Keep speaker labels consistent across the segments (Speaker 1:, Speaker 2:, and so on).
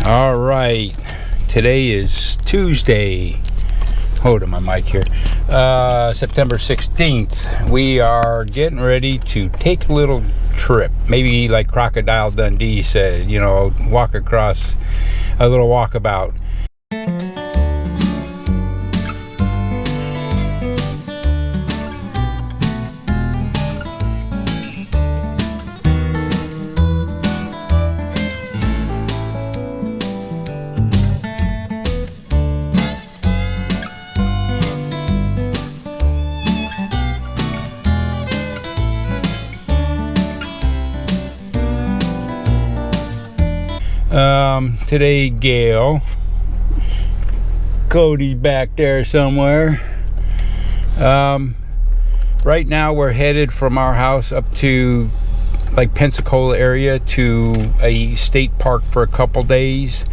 Speaker 1: All right, today is Tuesday. Hold on my mic here. September 16th. We are getting ready to take a little trip. Maybe like Crocodile Dundee said, walk across a little walkabout. Today, Gail, Cody back there somewhere. Right now we're headed from our house up to like Pensacola area to a state park for a couple days,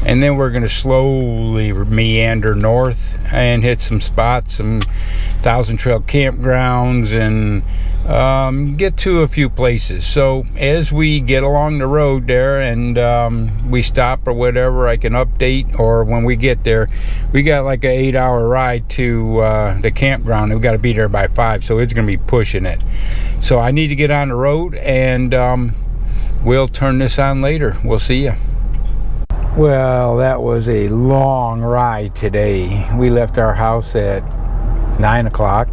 Speaker 1: and then we're going to slowly meander north and hit some spots, some Thousand Trail campgrounds, and get to a few places. So as we get along the road there and we stop or whatever, I can update, or when we get there, we got like an 8-hour ride to the campground. We've got to be there by 5, so it's going to be pushing it. So I need to get on the road, and we'll turn this on later. We'll see you. Well, that was a long ride today. We left our house at 9 o'clock.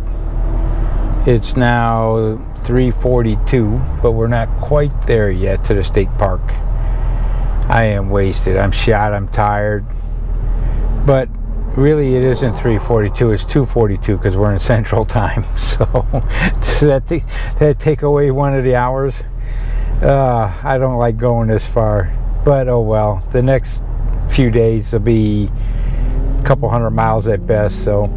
Speaker 1: It's now 3:42, but we're not quite there yet to the state park. I am wasted. I'm shot. I'm tired. But really, it isn't 3:42. It's 2:42 because we're in Central Time. So does that take away one of the hours? I don't like going this far. But oh well. The next few days will be a couple hundred miles at best. So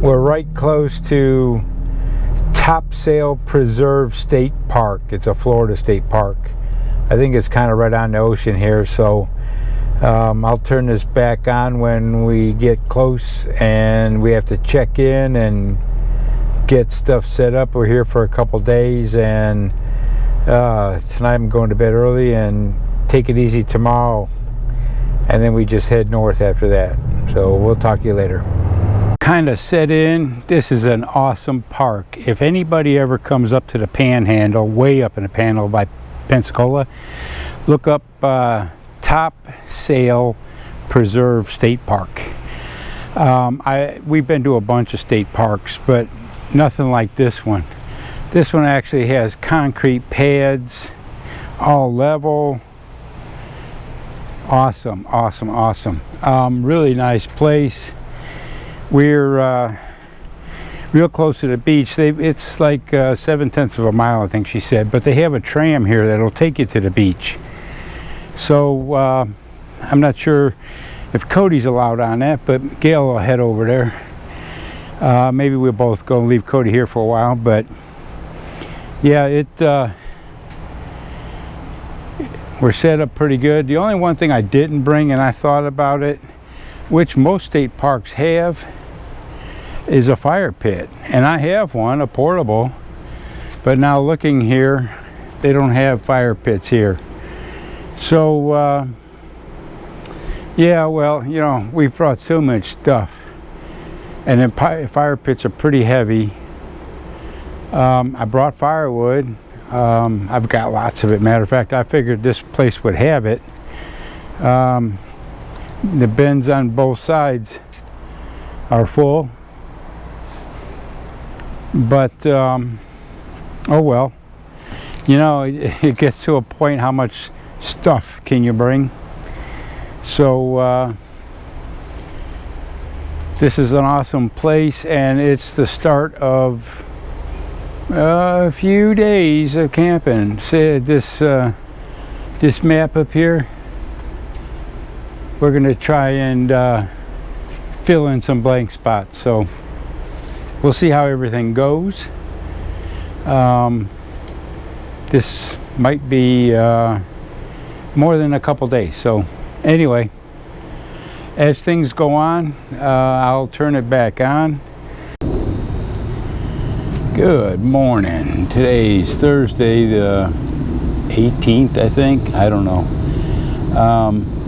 Speaker 1: we're right close to Topsail Preserve State Park. It's a Florida state park. I think it's kind of right on the ocean here, so I'll turn this back on when we get close and we have to check in and get stuff set up. We're here for a couple days, and tonight I'm going to bed early and take it easy tomorrow, and then we just head north after that. So we'll talk to you later. Kind of set in. This is an awesome park. If anybody ever comes up to the Panhandle, way up in the Panhandle by Pensacola, look up Topsail Preserve State Park. We've been to a bunch of state parks, but nothing like this one. This one actually has concrete pads, all level. Awesome, awesome, awesome. Really nice place. We're real close to the beach. It's like 7/10 of a mile, I think she said, but they have a tram here that'll take you to the beach. So I'm not sure if Cody's allowed on that, but Gail will head over there. Maybe we'll both go and leave Cody here for a while, but yeah, we're set up pretty good. The only one thing I didn't bring, and I thought about it, which most state parks have, is a fire pit. And I have one, a portable, but now looking here, they don't have fire pits here. So yeah, well, we've brought so much stuff, and then fire pits are pretty heavy. I brought firewood. I've got lots of it. Matter of fact, I figured this place would have it. The bins on both sides are full, but oh well, it gets to a point, how much stuff can you bring? So this is an awesome place, and it's the start of a few days of camping. See this map up here? We're going to try and fill in some blank spots. So we'll see how everything goes. This might be more than a couple days. So anyway, as things go on, I'll turn it back on. Good morning. Today's Thursday the 18th, I think. I don't know.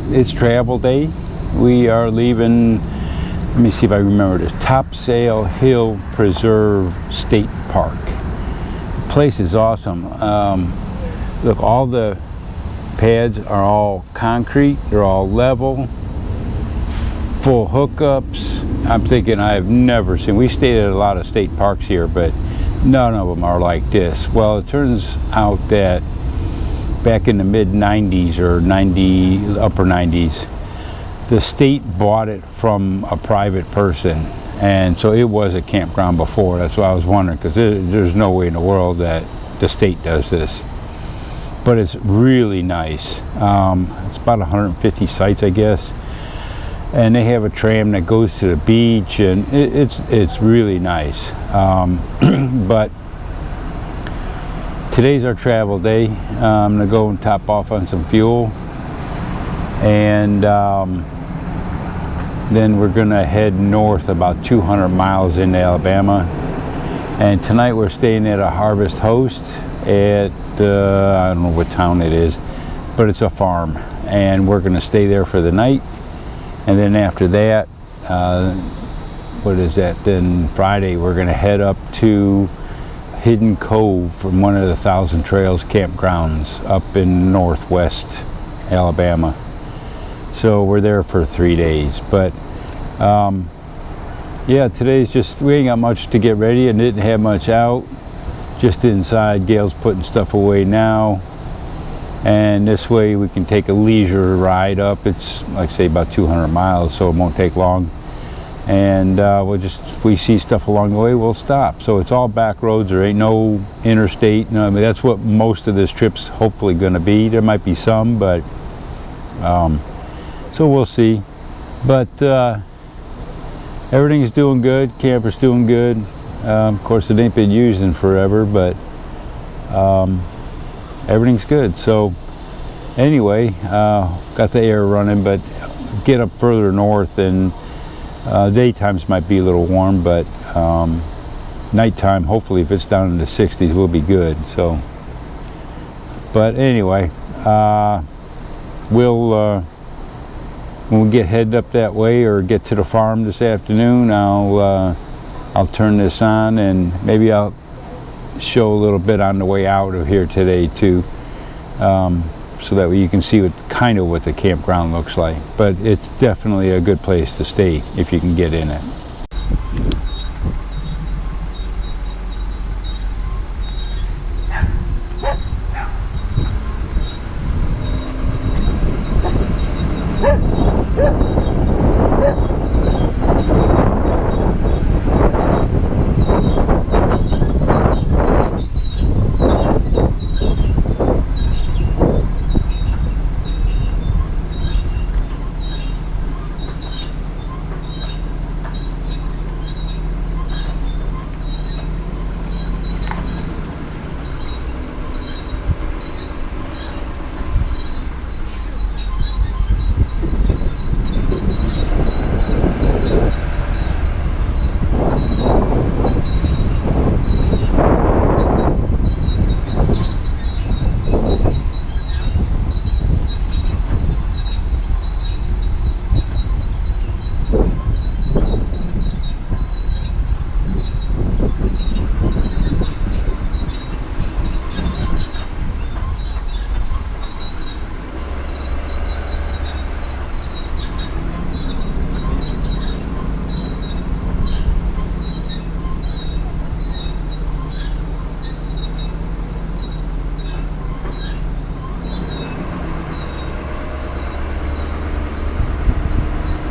Speaker 1: it's travel day. We are leaving, let me see if I remember this, Topsail Hill Preserve State Park. The place is awesome. Look, all the pads are all concrete, they're all level, full hookups. I'm thinking I've never seen, we stayed at a lot of state parks here, but none of them are like this. Well, it turns out that back in the mid 90s or upper 90s, the state bought it from a private person, and so it was a campground before. That's what I was wondering, because there's no way in the world that the state does this. But it's really nice. It's about 150 sites, I guess, and they have a tram that goes to the beach, and it's really nice. But today's our travel day. I'm gonna go and top off on some fuel, and then we're gonna head north about 200 miles into Alabama. And tonight we're staying at a Harvest Host at I don't know what town it is, but it's a farm, and we're gonna stay there for the night. And then after that, what is that? Then Friday we're gonna head up to Hidden Cove from one of the Thousand Trails campgrounds up in northwest Alabama. So we're there for 3 days. But yeah, today's just, we ain't got much to get ready and didn't have much out. Just inside. Gail's putting stuff away now, and this way we can take a leisure ride up. It's like, say, about 200 miles, so it won't take long. And we'll just, if we see stuff along the way, we'll stop. So it's all back roads. There ain't no interstate. No, I mean, that's what most of this trip's hopefully going to be. There might be some, but so we'll see. But everything's doing good. Camper's doing good. Of course, it ain't been used in forever, but everything's good. So anyway, got the air running, but get up further north, and daytimes might be a little warm, but nighttime, hopefully if it's down in the 60s, we'll be good. So, but anyway, we'll when we get headed up that way or get to the farm this afternoon, I'll turn this on, and maybe I'll show a little bit on the way out of here today too, so that way you can see what the campground looks like. But it's definitely a good place to stay if you can get in it.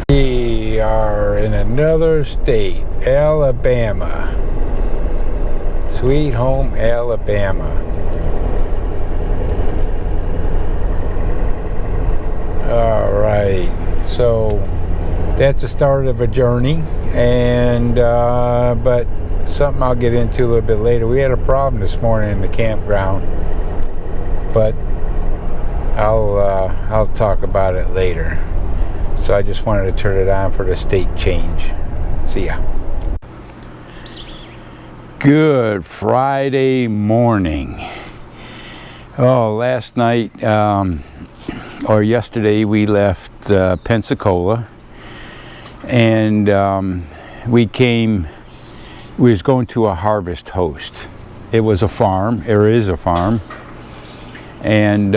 Speaker 1: We are in another state, Alabama. Sweet home Alabama. All right, so that's the start of a journey, and but something I'll get into a little bit later. We had a problem this morning in the campground, but I'll talk about it later. So I just wanted to turn it on for the state change. See ya. Good Friday morning. Oh, last night I or yesterday, we left Pensacola, and we was going to a harvest host. It was a farm, or is a farm, and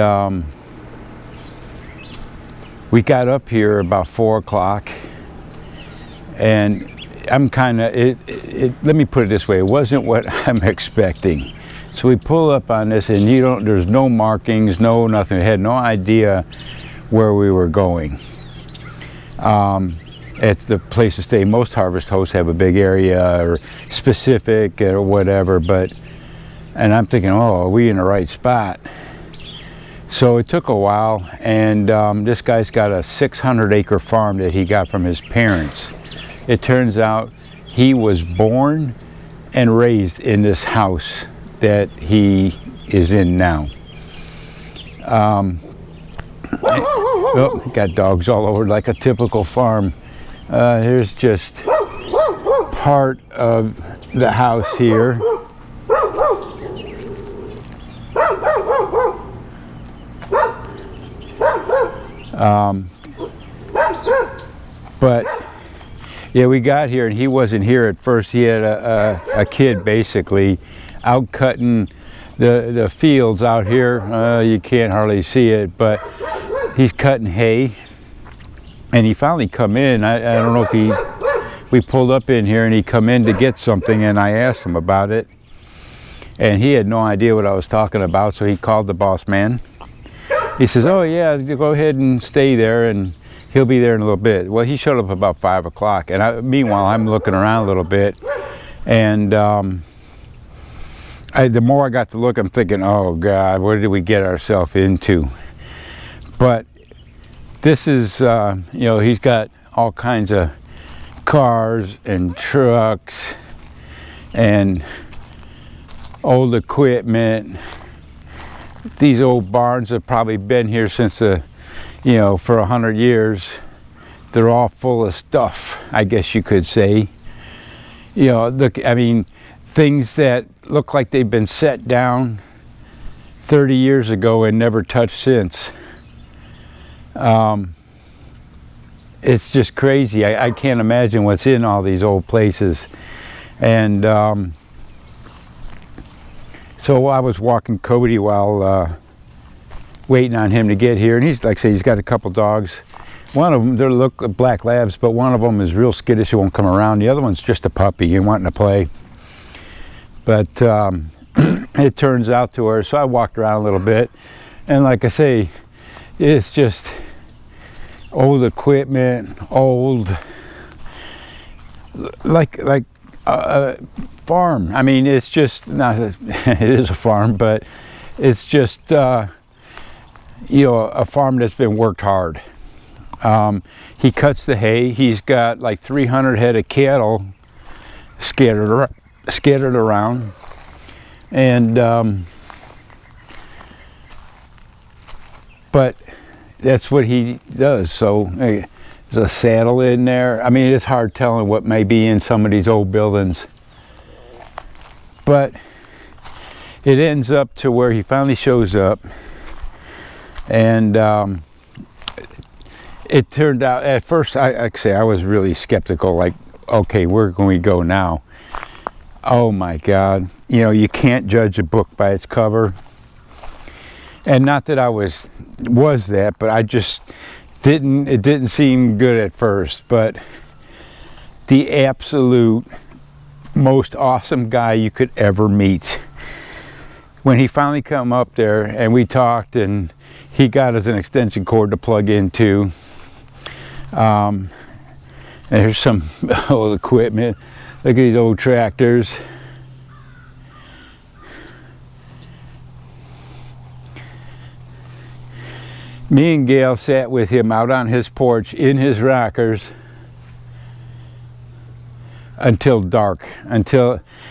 Speaker 1: we got up here about 4 o'clock, and I'm kind of, let me put it this way, it wasn't what I'm expecting. So we pull up on this, and there's no markings, no nothing. I had no idea where we were going. At the place to stay, most harvest hosts have a big area or specific or whatever, and I'm thinking, oh, are we in the right spot? So it took a while, and this guy's got a 600-acre farm that he got from his parents. It turns out he was born and raised in this house that he is in now. Oh, got dogs all over like a typical farm. Here's just part of the house here. But yeah, we got here, and he wasn't here at first. He had a kid basically out cutting the fields out here. You can't hardly see it, but he's cutting hay, and he finally come in. I don't know if we pulled up in here, and he come in to get something, and I asked him about it, and he had no idea what I was talking about, so he called the boss man. He says, oh yeah, go ahead and stay there, and he'll be there in a little bit. Well, he showed up about 5 o'clock, and meanwhile, I'm looking around a little bit, and the more I got to look, I'm thinking, oh God, what did we get ourselves into? But this is, he's got all kinds of cars and trucks and old equipment. These old barns have probably been here since for 100 years. They're all full of stuff, I guess you could say. Things that look like they've been set down 30 years ago and never touched since. It's just crazy. I can't imagine what's in all these old places. And so I was walking Cody while waiting on him to get here, and he's, like I say, he's got a couple dogs. One of them, they look black labs, but one of them is real skittish, he won't come around. The other one's just a puppy and wanting to play. But it turns out to her, so I walked around a little bit, and like I say, it's just old equipment, old, like a farm. I mean, it's just not, it is a farm, but it's just, a farm that's been worked hard. He cuts the hay. He's got like 300 head of cattle scattered around, and but that's what he does. So there's a saddle in there. I mean, it's hard telling what may be in some of these old buildings, but it ends up to where he finally shows up, and it turned out, at first, I was really skeptical, like, okay, where can we go now? Oh my God, you can't judge a book by its cover. And not that I was that, but I just it didn't seem good at first. But the absolute most awesome guy you could ever meet. When he finally come up there and we talked, and he got us an extension cord to plug into. And here's some old equipment. Look at these old tractors. Me and Gail sat with him out on his porch in his rockers until dark.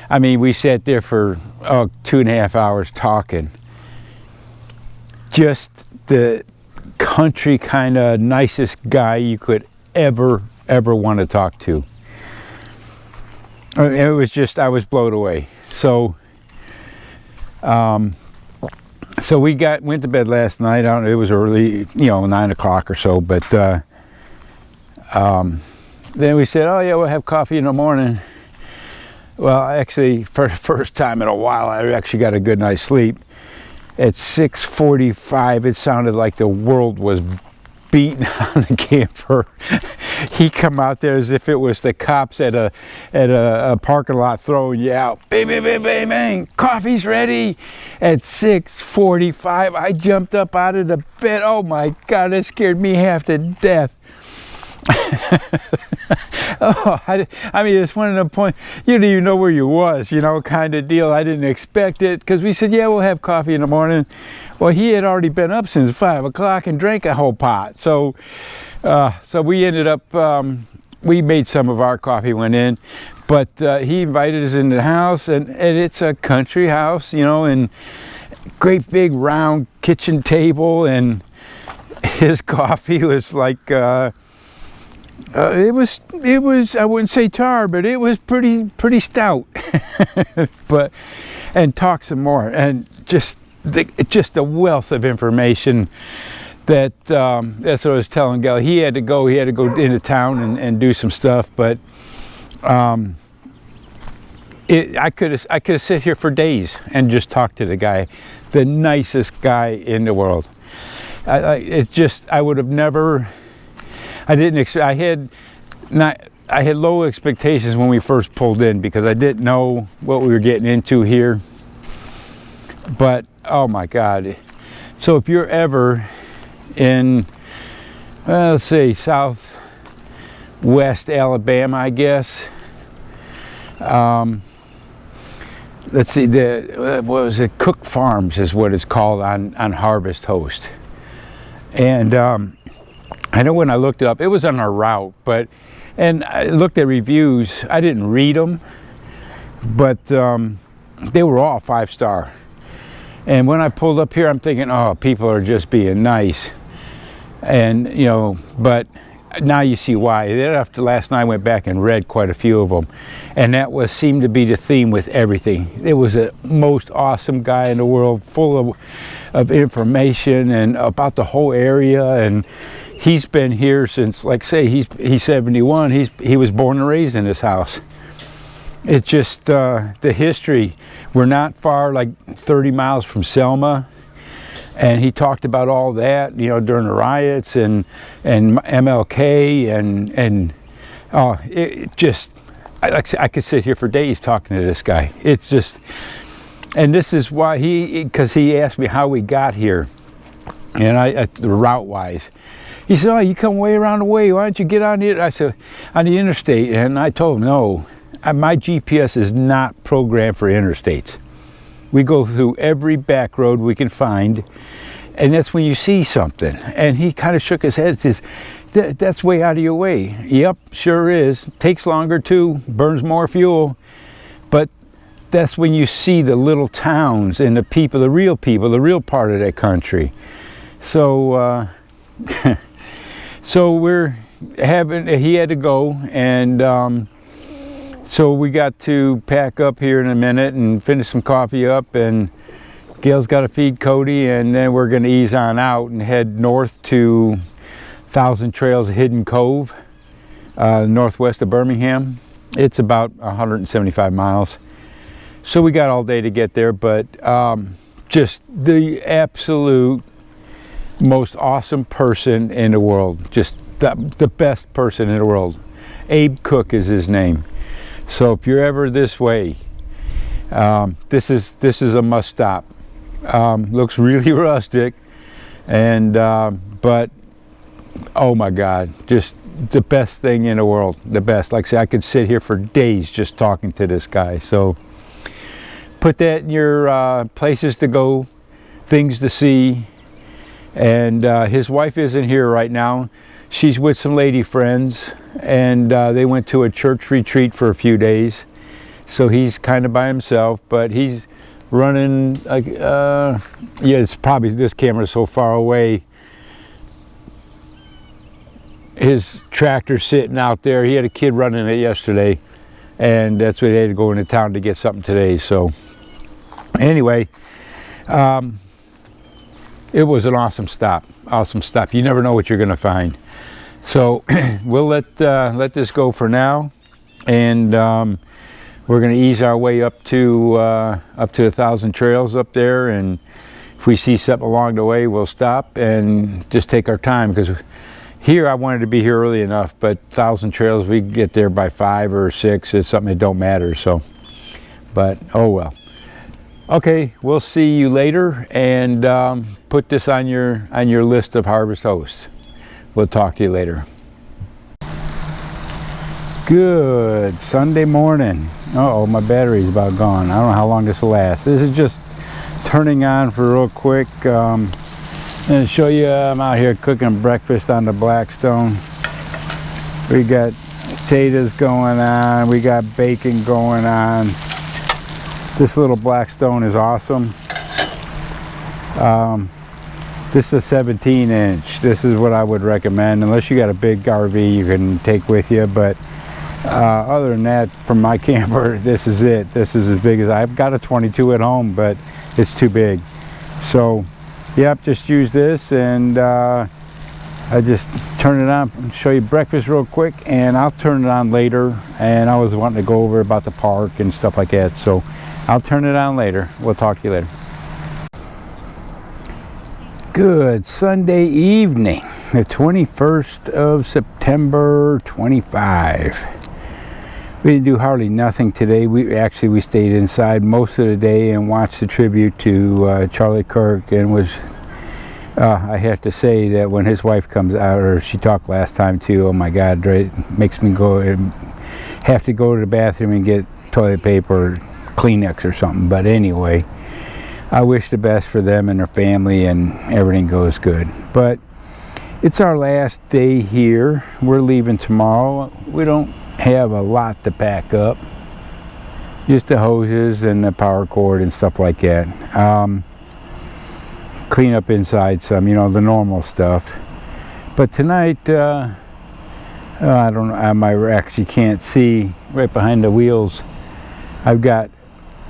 Speaker 1: We sat there for 2.5 hours talking. Just the country kind of nicest guy you could ever want to talk to. It was just, I was blown away. So So we went to bed last night. I don't know, it was early, 9 o'clock or so, but then we said, oh yeah, we'll have coffee in the morning. Well, actually, for the first time in a while, I actually got a good night's sleep. At 6:45, it sounded like the world was beating on the camper. He come out there as if it was the cops at a parking lot throwing you out. Bang, bang, bang, bang, bang. Coffee's ready. At 6:45, I jumped up out of the bed. Oh my God, that scared me half to death. Oh, I mean, it's one of the points, you didn't even know where you was, kind of deal. I didn't expect it, because we said, yeah, we'll have coffee in the morning. Well, he had already been up since 5 o'clock and drank a whole pot. So we ended up, we made some of our coffee, went in, but he invited us into the house, and it's a country house, and great big round kitchen table, and his coffee was like, it was I wouldn't say tar, but it was pretty stout. And talk some more, and just a wealth of information that that's what I was telling Gal. He had to go into town and do some stuff, but I could have sit here for days and just talk to the guy, the nicest guy in the world. I would have never. I had low expectations when we first pulled in, because I didn't know what we were getting into here. But oh my God. So if you're ever in, let's say southwest Alabama, I guess. Let's see, what was it? Cook Farms is what it's called on Harvest Host. And I know when I looked it up, it was on our route, and I looked at reviews. I didn't read them, but they were all 5-star. And when I pulled up here, I'm thinking, oh, people are just being nice. And, but now you see why. Then after last night, I went back and read quite a few of them. And that seemed to be the theme with everything. It was the most awesome guy in the world, full of information and about the whole area. And he's been here since, like say, he's 71. He was born and raised in this house. It's just the history. We're not far, like 30 miles from Selma, and he talked about all that, during the riots and MLK and it just, I could sit here for days talking to this guy. It's just, and this is why because he asked me how we got here, and the route wise. He said, oh, you come way around the way, why don't you get on here? I said, on the interstate. And I told him, no, my GPS is not programmed for interstates. We go through every back road we can find, and that's when you see something. And he kind of shook his head and says, that's way out of your way. Yep, sure is. Takes longer too, burns more fuel. But that's when you see the little towns and the people, the real part of that country. So, so he had to go, and so we got to pack up here in a minute and finish some coffee up, and Gail's got to feed Cody, and then we're going to ease on out and head north to Thousand Trails Hidden Cove, northwest of Birmingham. It's about 175 miles. So we got all day to get there, but just the absolute most awesome person in the world, just the best person in the world. Abe Cook is his name. So if you're ever this way, this is a must stop. Looks really rustic, and but oh my God, just the best thing in the world, the best. Like I say, I could sit here for days just talking to this guy. So put that in your places to go, things to see. And his wife isn't here right now. She's with some lady friends, and they went to a church retreat for a few days. So he's kind of by himself, but he's running, yeah, it's probably, this camera's so far away. His tractor's sitting out there. He had a kid running it yesterday, and that's why they had to go into town to get something today. So anyway, it was an awesome stop. Awesome stop. You never know what you're going to find. So we'll let this go for now, and we're going to ease our way up to 1,000 trails up there, and if we see something along the way, we'll stop and just take our time, because here I wanted to be here early enough, but 1,000 trails, we can get there by 5 or 6. It's something that don't matter. So, but oh well. Okay, we'll see you later, and put this on your list of harvest hosts. We'll talk to you later. Good Sunday morning. Uh-oh, my battery's about gone. I don't know how long this will last. This is just turning on for real quick. I'm going to show you, I'm out here cooking breakfast on the Blackstone. We got potatoes going on. We got bacon going on. This little Blackstone is awesome. This is a 17 inch. This is what I would recommend, unless you got a big RV you can take with you. But other than that, from my camper, this is it. This is as big as I've got a 22 at home, but it's too big. So, yep, just use this, and I just turn it on, show you breakfast real quick, and I'll turn it on later. And I was wanting to go over about the park and stuff like that, so I'll turn it on later. We'll talk to you later. Good Sunday evening, the 21st of September 25. We didn't do hardly nothing today. We stayed inside most of the day and watched the tribute to Charlie Kirk, and was I have to say that when his wife comes out, or she talked last time too, oh my God, it makes me go and have to go to the bathroom and get toilet paper, Kleenex or something. But anyway, I wish the best for them and their family, and everything goes good. But it's our last day here. We're leaving tomorrow. We don't have a lot to pack up, just the hoses and the power cord and stuff like that. Clean up inside some, you know, the normal stuff. But tonight, I don't know, I actually can't see right behind the wheels. I've got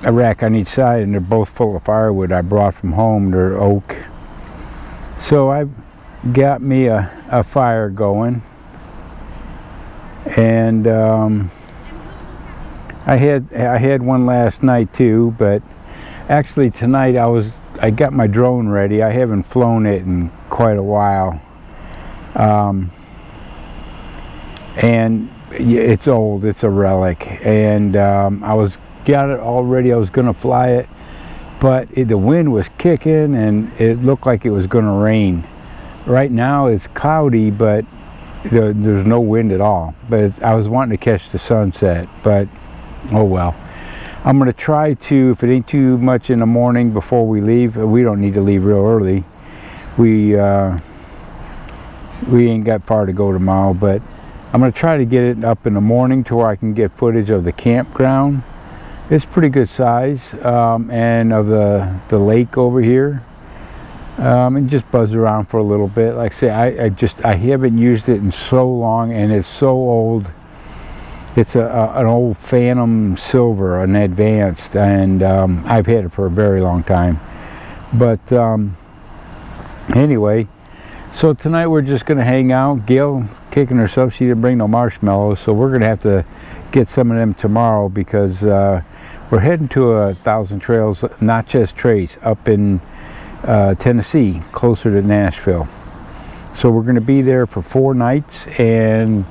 Speaker 1: a rack on each side, and they're both full of firewood I brought from home. They're oak. So I've got me a fire going, and I had one last night too, but actually tonight I got my drone ready. I haven't flown it in quite a while, and it's old. It's a relic, and got it all ready. I was gonna fly it, but the wind was kicking, and it looked like it was gonna rain. Right now it's cloudy, but there's no wind at all. But I was wanting to catch the sunset, but oh well. I'm gonna try to, if it ain't too much in the morning before we leave. We don't need to leave real early. We ain't got far to go tomorrow, but I'm gonna try to get it up in the morning to where I can get footage of the campground. It's pretty good size, and of the lake over here, and just buzz around for a little bit. Like I say, I haven't used it in so long, and it's so old. It's an old Phantom Silver, an advanced, and I've had it for a very long time. But anyway, so tonight we're just gonna hang out. Gail kicking herself, she didn't bring no marshmallows, so we're gonna have to get some of them tomorrow, because we're heading to 1,000 trails, not just trace, up in Tennessee, closer to Nashville. So we're going to be there for 4 nights, and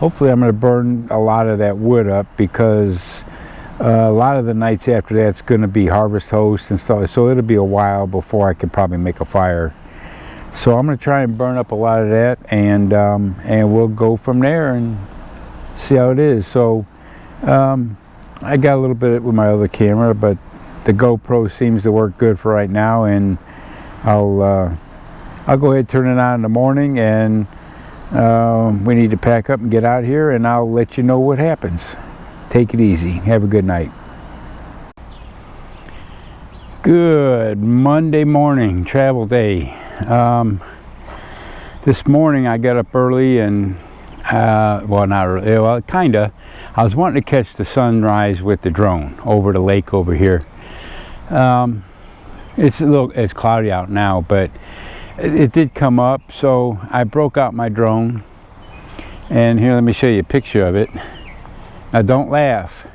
Speaker 1: hopefully I'm going to burn a lot of that wood up, because a lot of the nights after that's going to be harvest host and stuff, so it'll be a while before I can probably make a fire. So I'm going to try and burn up a lot of that, and we'll go from there and see how it is. So I got a little bit with my other camera, but the GoPro seems to work good for right now, and I'll go ahead and turn it on in the morning, and we need to pack up and get out here, and I'll let you know what happens. Take it easy. Have a good night. Good Monday morning, travel day. This morning I got up early, and well, not early, well, kinda. I was wanting to catch the sunrise with the drone over the lake over here. It's cloudy out now, but it did come up, so I broke out my drone. And here, let me show you a picture of it. Now don't laugh.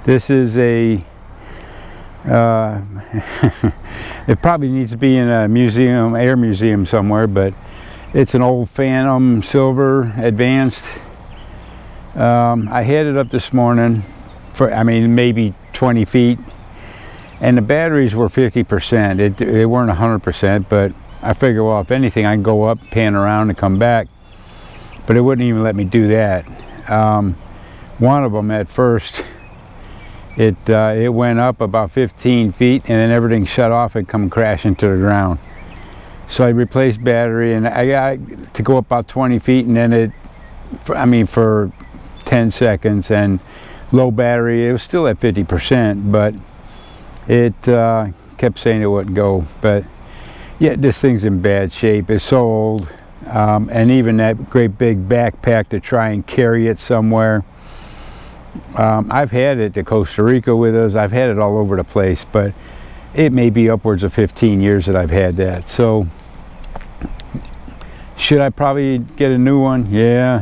Speaker 1: This is a it probably needs to be in a museum, air museum somewhere, but it's an old Phantom Silver Advanced. I had it up this morning for, I mean, maybe 20 feet, and the batteries were 50%. They weren't 100%, but I figured, well, if anything, I can go up, pan around, and come back. But it wouldn't even let me do that. One of them at first, it went up about 15 feet, and then everything shut off and come crashing to the ground. So I replaced battery, and I got to go up about 20 feet, and then for 10 seconds, and low battery, it was still at 50%, but it kept saying it wouldn't go. But yeah, this thing's in bad shape. It's so old, and even that great big backpack to try and carry it somewhere. I've had it to Costa Rica with us. I've had it all over the place, but it may be upwards of 15 years that I've had that. So should I probably get a new one? Yeah,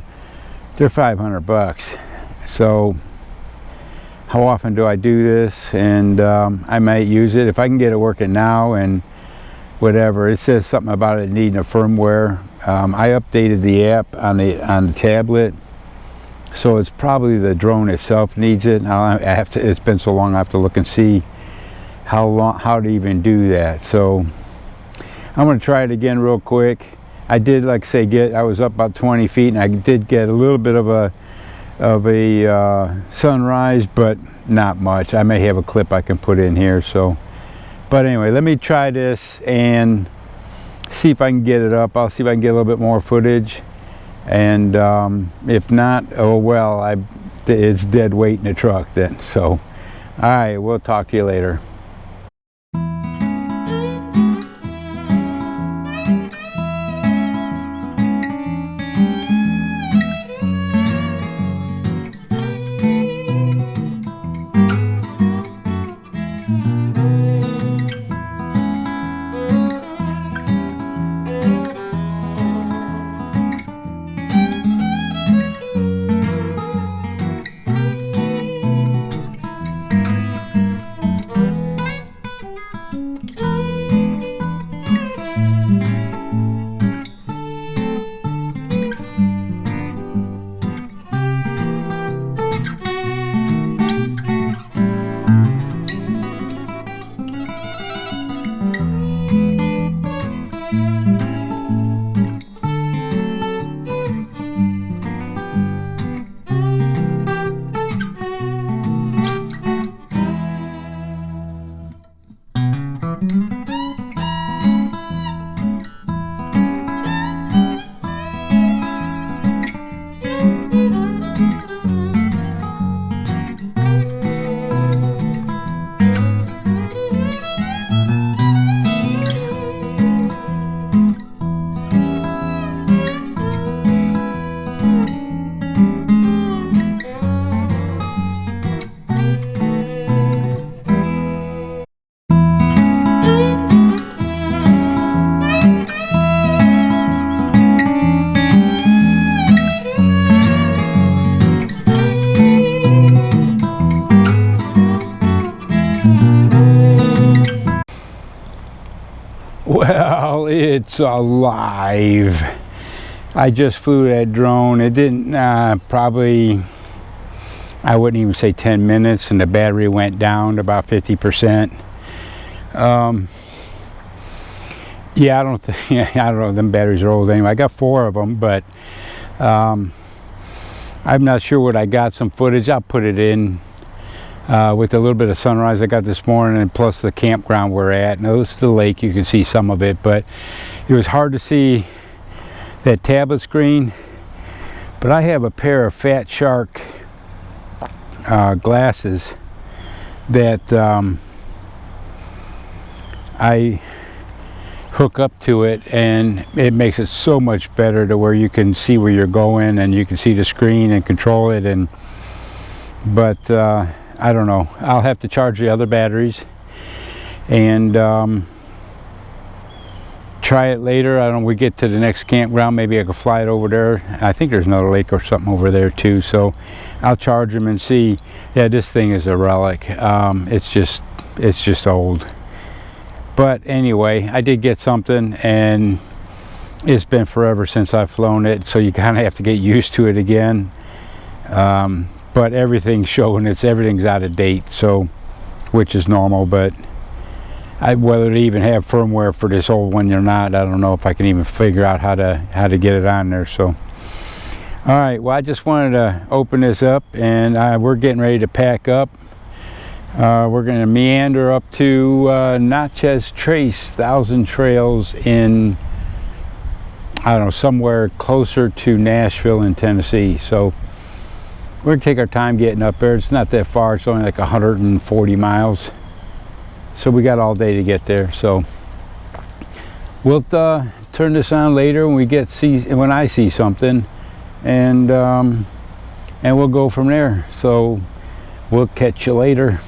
Speaker 1: they're $500. So how often do I do this? And I might use it if I can get it working now and whatever. It says something about it needing a firmware. I updated the app on the tablet. So it's probably the drone itself needs it. I have to. It's been so long. I have to look and see how to even do that. So I'm going to try it again real quick. I did, like I say, I was up about 20 feet, and I did get a little bit of a sunrise, but not much. I may have a clip I can put in here. So, but anyway, let me try this and see if I can get it up. I'll see if I can get a little bit more footage. And if not, oh well, it's dead weight in the truck then. So, all right, we'll talk to you later. Well, it's alive. I just flew that drone. It didn't probably, I wouldn't even say 10 minutes, and the battery went down to about 50%. Yeah, I don't know, them batteries are old anyway. I got 4 of them, but I'm not sure what I got. Some footage, I'll put it in with a little bit of sunrise I got this morning, and plus the campground we're at. Now this is the lake, you can see some of it, but it was hard to see that tablet screen. But I have a pair of Fat Shark glasses that I hook up to it, and it makes it so much better to where you can see where you're going, and you can see the screen and control it. And but I don't know. I'll have to charge the other batteries and try it later. I don't know, we get to the next campground, maybe I could fly it over there. I think there's another lake or something over there too, so I'll charge them and see. Yeah, this thing is a relic. It's just old. But anyway, I did get something, and it's been forever since I've flown it, so you kind of have to get used to it again. But everything's showing everything's out of date, so which is normal. But whether to even have firmware for this old one or not, I don't know if I can even figure out how to get it on there. So all right, well, I just wanted to open this up, and we're getting ready to pack up. We're going to meander up to Natchez Trace 1,000 Trails in, I don't know, somewhere closer to Nashville in Tennessee. So we're going to take our time getting up there. It's not that far. It's only like 140 miles. So we got all day to get there. So we'll turn this on later when I see something, and we'll go from there. So we'll catch you later.